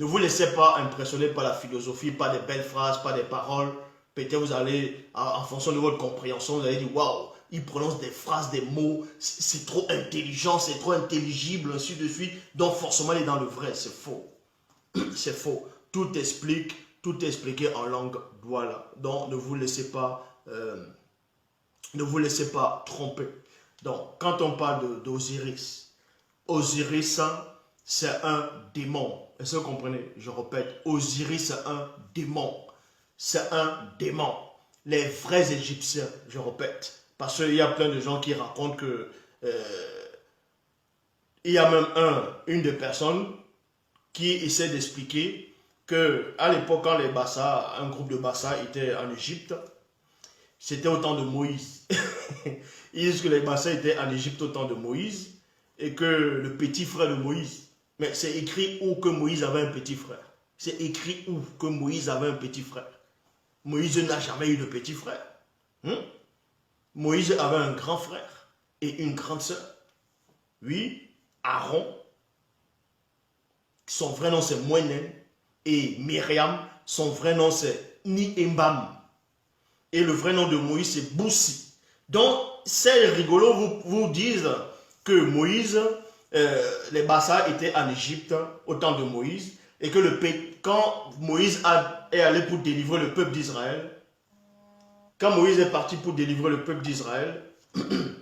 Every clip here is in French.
Ne vous laissez pas impressionner par la philosophie, par des belles phrases, par des paroles. Peut-être vous allez, en fonction de votre compréhension, vous allez dire, waouh, il prononce des phrases, des mots, c'est trop intelligent, c'est trop intelligible, ainsi de suite. Donc forcément, il est dans le vrai. C'est faux. C'est faux. Tout explique, tout est expliqué en langue douala. Donc ne vous laissez pas tromper. Donc quand on parle d'Osiris, Osiris, c'est un démon. Est-ce que vous comprenez? Je répète, Osiris, c'est un démon. C'est un démon. Les vrais Égyptiens, je répète. Parce qu'il y a plein de gens qui racontent que il y a même une des personnes qui essaie d'expliquer que à l'époque, quand les Bassa, un groupe de Bassa était en Égypte, c'était au temps de Moïse. Ils disent que les Bassa étaient en Égypte au temps de Moïse et que le petit frère de Moïse, mais c'est écrit où que Moïse avait un petit frère. C'est écrit où que Moïse avait un petit frère. Moïse n'a jamais eu de petit frère. Moïse avait un grand frère et une grande sœur. Oui, Aaron. Son vrai nom c'est Moenen. Et Myriam, son vrai nom c'est Niembam. Et le vrai nom de Moïse c'est Boussi. Donc, ces rigolos vous disent que Moïse, les Bassa étaient en Égypte au temps de Moïse. Et que quand Moïse est allé pour délivrer le peuple d'Israël, quand Moïse est parti pour délivrer le peuple d'Israël, le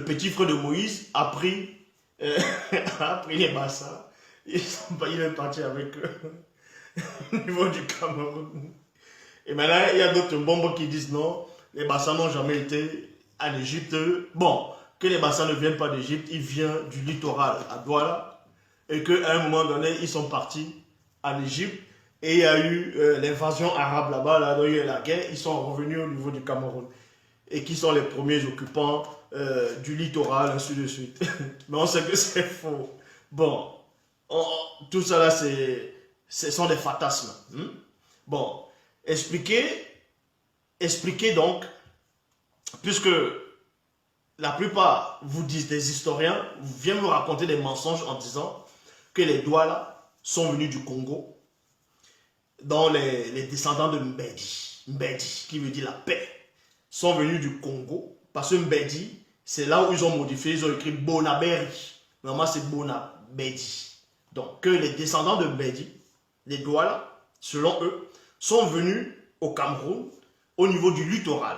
petit frère de Moïse a pris les Bassa. Il est parti avec eux au niveau du Cameroun. Et maintenant, il y a d'autres bombes qui disent non, les Bassa n'ont jamais été en Égypte. Bon, que les Bassa ne viennent pas d'Égypte, ils viennent du littoral à Douala. Et qu'à un moment donné, ils sont partis en Égypte. Et il y a eu l'invasion arabe là-bas, là, donc il y a eu la guerre. Ils sont revenus au niveau du Cameroun. Et qui sont les premiers occupants du littoral, ainsi de suite. Mais on sait que c'est faux. Bon, tout ça là, ce sont des fantasmes. Bon, expliquez donc, puisque la plupart vous disent, des historiens, viennent vous raconter des mensonges en disant que les Douala sont venus du Congo, dont les descendants de Mbedi, qui veut dire la paix, sont venus du Congo, parce que Mbedi, c'est là où ils ont modifié, ils ont écrit Bonaberi. Normalement, c'est Bonabedi. Donc, que les descendants de Mbedi, les Douala, selon eux, sont venus au Cameroun, au niveau du littoral.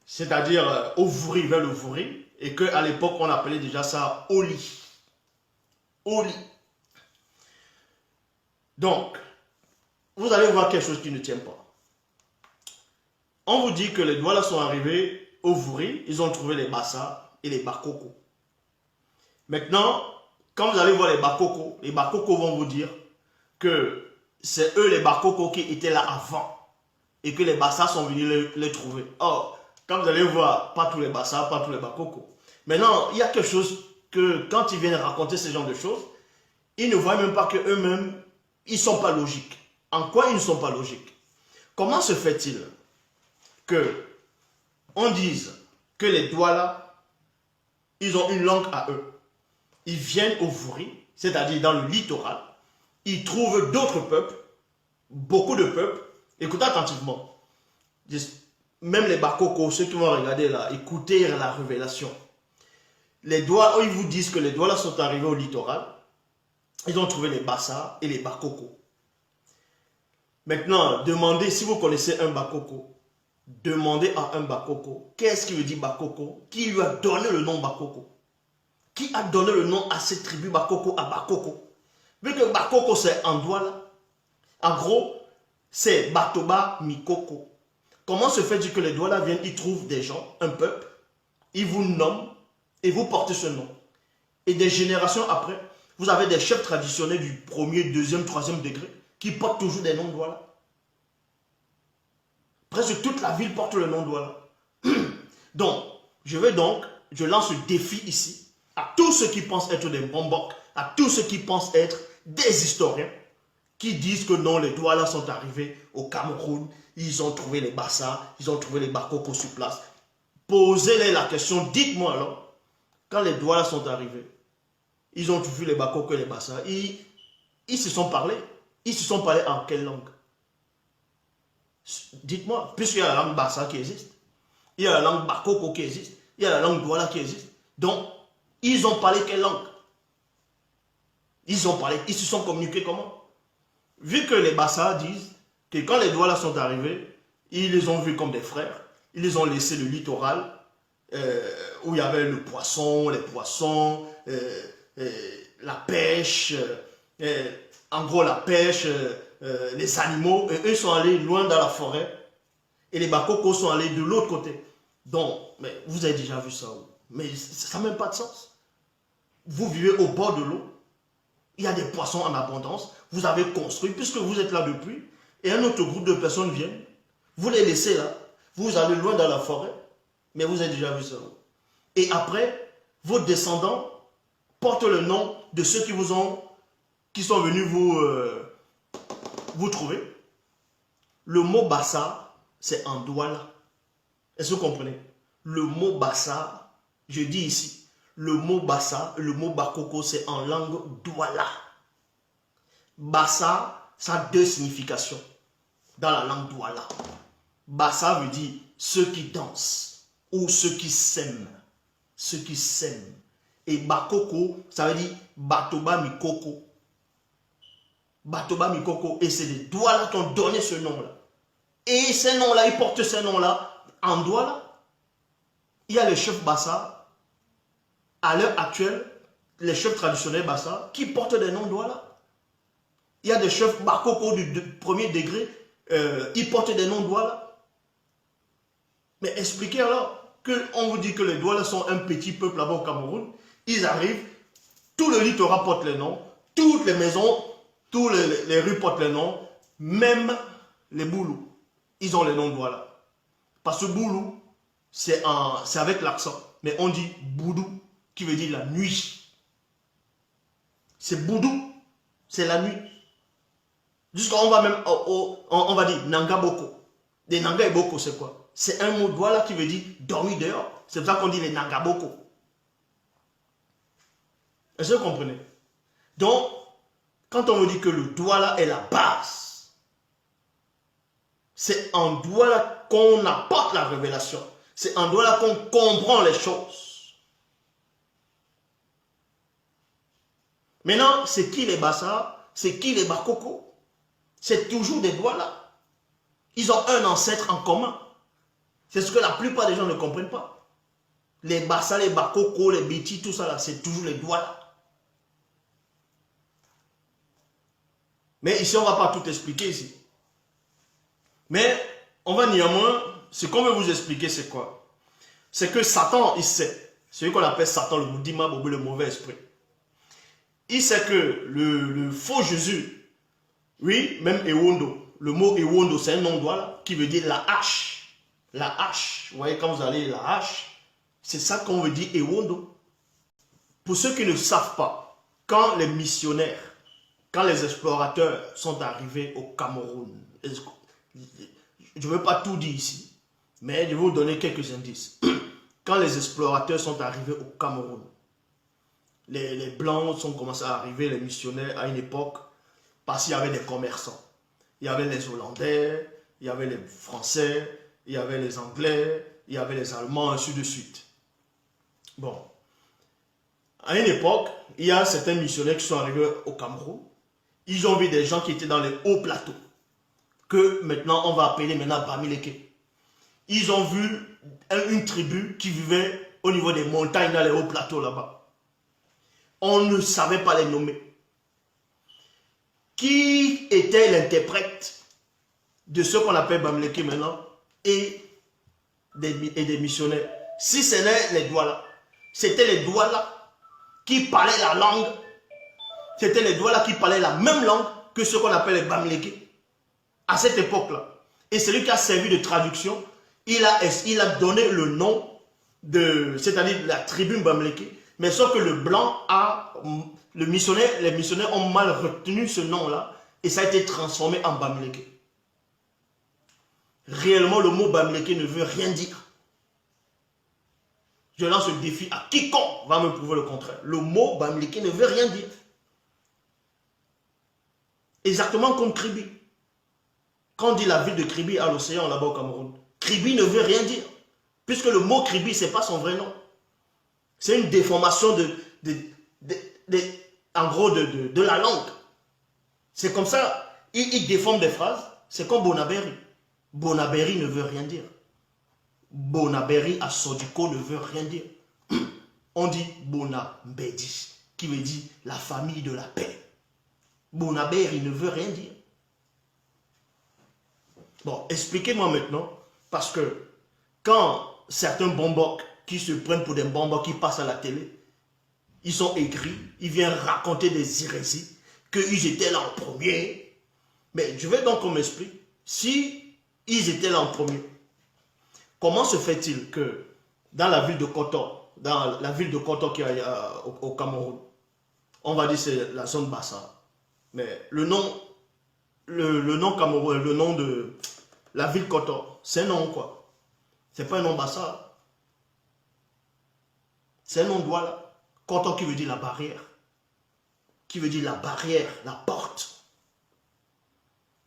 C'est-à-dire au Vouri, vers le Vouri, et qu'à l'époque, on appelait déjà ça Oli. Oli. Donc, vous allez voir quelque chose qui ne tient pas. On vous dit que les Douala sont arrivés au Vouri, ils ont trouvé les Bassa et les Bakoko. Maintenant, quand vous allez voir les Bakoko vont vous dire que c'est eux les Bakoko qui étaient là avant et que les Bassa sont venus les trouver. Or, quand vous allez voir, pas tous les Bassa, pas tous les Bakoko. Maintenant, il y a quelque chose que quand ils viennent raconter ce genre de choses, ils ne voient même pas qu'eux-mêmes, ils ne sont pas logiques. En quoi ils ne sont pas logiques? Comment se fait-il que on dise que les Douala, ils ont une langue à eux. Ils viennent au Vouri, c'est-à-dire dans le littoral. Ils trouvent d'autres peuples, beaucoup de peuples. Écoutez attentivement. Même les Bakoko, ceux qui vont regarder là, écoutez la révélation. Les Douala, ils vous disent que les Douala sont arrivés au littoral. Ils ont trouvé les Bassa et les Bakoko. Maintenant, demandez si vous connaissez un Bakoko. Demandez à un Bakoko, qu'est-ce qui veut dire Bakoko? Qui lui a donné le nom Bakoko? Qui a donné le nom à cette tribu Bakoko, à Bakoko? Vu que Bakoko c'est en Douala, en gros, c'est Batoba Mikoko. Comment se fait-il que les Douala viennent, ils trouvent des gens, un peuple, ils vous nomment et vous portez ce nom? Et des générations après, vous avez des chefs traditionnels du premier, deuxième, troisième degré qui portent toujours des noms Douala. Presque toute la ville porte le nom Douala. Donc, je lance le défi ici à tous ceux qui pensent être des bombocs, à tous ceux qui pensent être des historiens, qui disent que non, les Douala sont arrivés au Cameroun, ils ont trouvé les Bassa, ils ont trouvé les Bakoko sur place. Posez-les la question, dites-moi alors, quand les Douala sont arrivés, ils ont vu les Bakoko et les Bassa, ils se sont parlé. Ils se sont parlé en quelle langue? Dites-moi, puisqu'il y a la langue Bassa qui existe, il y a la langue Bakoko qui existe, il y a la langue Douala qui existe. Donc, ils ont parlé quelle langue? Ils ont parlé, ils se sont communiqués comment? Vu que les Bassa disent que quand les Douala sont arrivés, ils les ont vus comme des frères, ils les ont laissé le littoral, où il y avait le poisson, les poissons, la pêche, en gros la pêche, les animaux, et eux sont allés loin dans la forêt, et les Bakoko sont allés de l'autre côté. Donc, mais vous avez déjà vu ça où? Mais ça n'a même pas de sens. Vous vivez au bord de l'eau, il y a des poissons en abondance, vous avez construit, puisque vous êtes là depuis, et un autre groupe de personnes viennent, vous les laissez là, vous allez loin dans la forêt, mais vous avez déjà vu ça où? Et après, vos descendants portent le nom de ceux qui sont venus vous trouver. Le mot Bassa, c'est en Douala. Est-ce que vous comprenez? Le mot Bassa, je dis ici, le mot Bassa, le mot Bakoko, c'est en langue Douala. Bassa, ça a deux significations dans la langue Douala. Bassa veut dire ceux qui dansent ou ceux qui s'aiment. Ceux qui s'aiment. Et Bakoko, ça veut dire Batoba Mikoko. Batoba Mikoko. Et c'est les Douala qui ont donné ce nom-là. Et ces noms-là, ils portent ces noms-là en Douala. Il y a les chefs Bassa, à l'heure actuelle, les chefs traditionnels Bassa, qui portent des noms Douala. Il y a des chefs Bakoko du premier degré, ils portent des noms Douala. Mais expliquez alors qu'on vous dit que les Douala sont un petit peuple là-bas au Cameroun. Ils arrivent, tout le littoral porte les noms, toutes les maisons, tous les rues portent les noms, même les Boulous. Ils ont les noms Douala. Parce que Boulou, c'est avec l'accent. Mais on dit Boudou, qui veut dire la nuit. C'est Boudou, c'est la nuit. Jusqu'on va même, on va dire Nangaboko. Les Nanga et Boko, c'est quoi? C'est un mot Douala qui veut dire dormir dehors. C'est pour ça qu'on dit les Nangaboko. Est-ce que vous comprenez? Donc, quand on me dit que le Douala est la base, c'est en Douala qu'on apporte la révélation. C'est en Douala qu'on comprend les choses. Maintenant, c'est qui les Bassa? C'est qui les Bakoko? C'est toujours des Douala. Ils ont un ancêtre en commun. C'est ce que la plupart des gens ne comprennent pas. Les Bassa, les Bakoko, les Biti, tout ça là, c'est toujours les Douala. Mais ici, on ne va pas tout expliquer ici. Mais on va néanmoins, ce qu'on veut vous expliquer, c'est quoi? C'est que Satan, il sait, celui qu'on appelle Satan, le Moudima, le mauvais esprit. Il sait que le faux Jésus, oui, même Ewondo, le mot Ewondo, c'est un nom Douala qui veut dire la hache. La hache, vous voyez, quand vous allez la hache, c'est ça qu'on veut dire Ewondo. Pour ceux qui ne savent pas, quand les missionnaires, quand les explorateurs sont arrivés au Cameroun, je ne veux pas tout dire ici, mais je vais vous donner quelques indices. Quand les explorateurs sont arrivés au Cameroun, les Blancs sont commencés à arriver, les missionnaires, à une époque, parce qu'il y avait des commerçants. Il y avait les Hollandais, il y avait les Français, il y avait les Anglais, il y avait les Allemands, ainsi de suite. Bon. À une époque, il y a certains missionnaires qui sont arrivés au Cameroun. Ils ont vu des gens qui étaient dans les hauts plateaux, que maintenant on va appeler maintenant Bamileke. Ils ont vu une tribu qui vivait au niveau des montagnes, dans les hauts plateaux là-bas. On ne savait pas les nommer. Qui était l'interprète de ce qu'on appelle Bamileke maintenant et des missionnaires? Si ce n'est les Douala, c'était les Douala qui parlaient la langue. C'était les Douala qui parlaient la même langue que ce qu'on appelle les Bamileke à cette époque-là. Et celui qui a servi de traduction, il a donné le nom de, c'est-à-dire de la tribu Bamileke, mais sauf que le blanc les missionnaires ont mal retenu ce nom-là et ça a été transformé en Bamileke. Réellement, le mot Bamileke ne veut rien dire. Je lance le défi à quiconque va me prouver le contraire. Le mot Bamileke ne veut rien dire. Exactement comme Kribi. Quand on dit la ville de Kribi à l'océan là-bas au Cameroun, Kribi ne veut rien dire. Puisque le mot Kribi, ce n'est pas son vrai nom. C'est une déformation en gros de la langue. C'est comme ça, il déforme des phrases. C'est comme Bonaberi. Bonaberi ne veut rien dire. Bonaberi à Sodiko ne veut rien dire. On dit Bonabedi, qui veut dire la famille de la paix. Bonaberi ne veut rien dire. Bon, expliquez-moi maintenant, parce que quand certains bombocs qui se prennent pour des bombocs qui passent à la télé, ils sont écrits, ils viennent raconter des hérésies, qu'ils étaient là en premier. Mais je veux donc qu'on m'explique, si ils étaient là en premier, comment se fait-il que dans la ville de Koto qui est au Cameroun, on va dire c'est la zone Bassa, mais le nom Cameroun, le nom de la ville Koto, c'est un nom quoi? C'est pas un nom Bassa. C'est un nom Douala. Koto qui veut dire la barrière. Qui veut dire la barrière, la porte.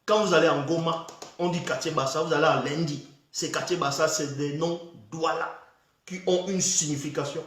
Quand vous allez en Goma, on dit quartier Bassa, vous allez à Lendi. Ces quartiers Bassa, c'est des noms Douala qui ont une signification.